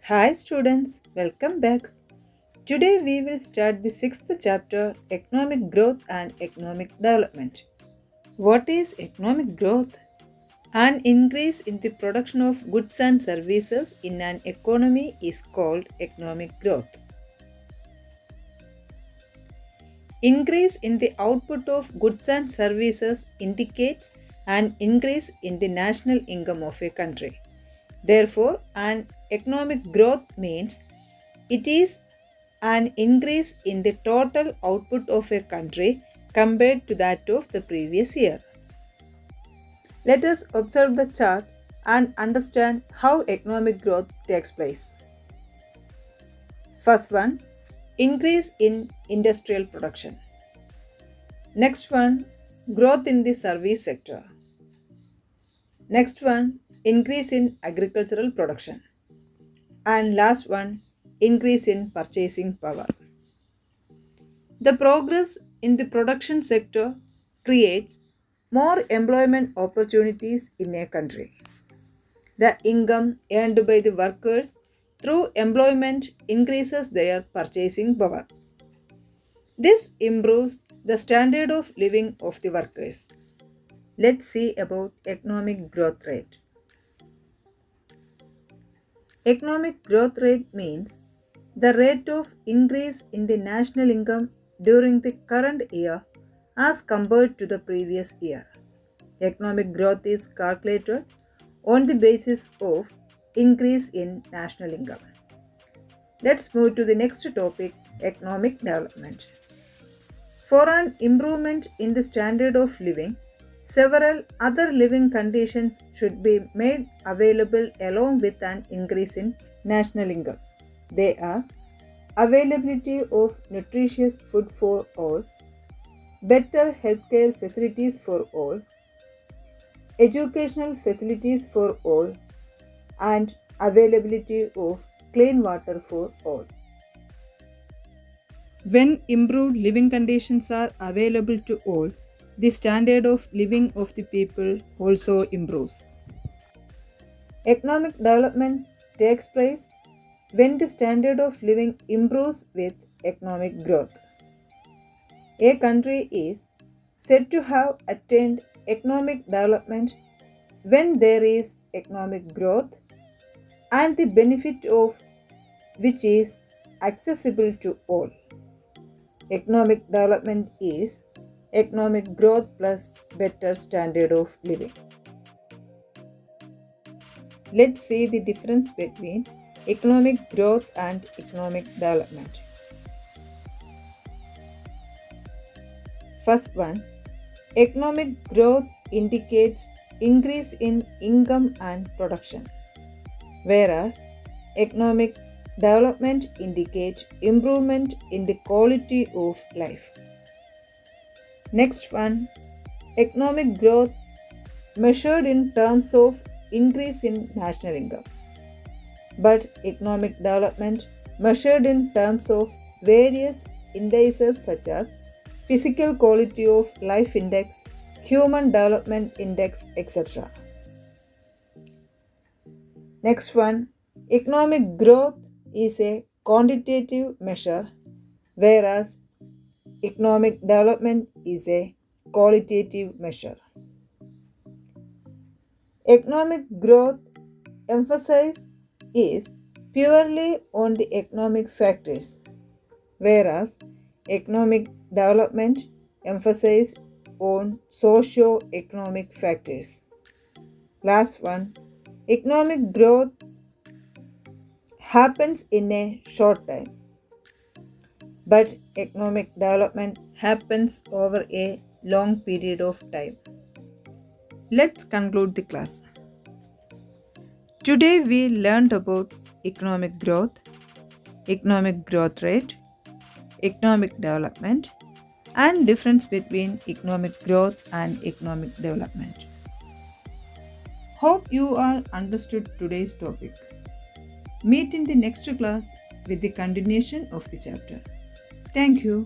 Hi students, welcome back. Today we will start the sixth chapter Economic Growth and Economic Development. What is economic growth? An increase in the production of goods and services in an economy is called economic growth. Increase in the output of goods and services indicates an increase in the national income of a country. Therefore, an economic growth means it is an increase in the total output of a country compared to that of the previous year. Let us observe the chart and understand how economic growth takes place. First one, increase in industrial production. Next one, growth in the service sector. Next one, increase in agricultural production. And last one, increase in purchasing power. The progress in the production sector creates more employment opportunities in a country. The income earned by the workers through employment increases their purchasing power. This improves the standard of living of the workers. Let's see about economic growth rate. Economic growth rate means the rate of increase in the national income during the current year as compared to the previous year. Economic growth is calculated on the basis of increase in national income. Let's move to the next topic, economic development. For an improvement in the standard of living, several other living conditions should be made available along with an increase in national income. They are availability of nutritious food for all, better healthcare facilities for all, educational facilities for all, and availability of clean water for all. When improved living conditions are available to all, the standard of living of the people also improves. Economic development takes place when the standard of living improves with economic growth. A country is said to have attained economic development when there is economic growth and the benefit of which is accessible to all. Economic development is economic growth plus better standard of living. Let's see the difference between economic growth and economic development. First one, economic growth indicates increase in income and production, whereas economic development indicates improvement in the quality of life. Next one, economic growth measured in terms of increase in national income, but economic development measured in terms of various indices such as physical quality of life index, human development index, etc. Next one, economic growth is a quantitative measure, whereas economic development is a qualitative measure. Economic growth emphasis is purely on the economic factors, whereas economic development emphasis on socio-economic factors. Last one, economic growth happens in a short time, but economic development happens over a long period of time. Let's conclude the class. Today we learned about economic growth rate, economic development, and difference between economic growth and economic development. Hope you all understood today's topic. Meet in the next class with the continuation of the chapter. Thank you.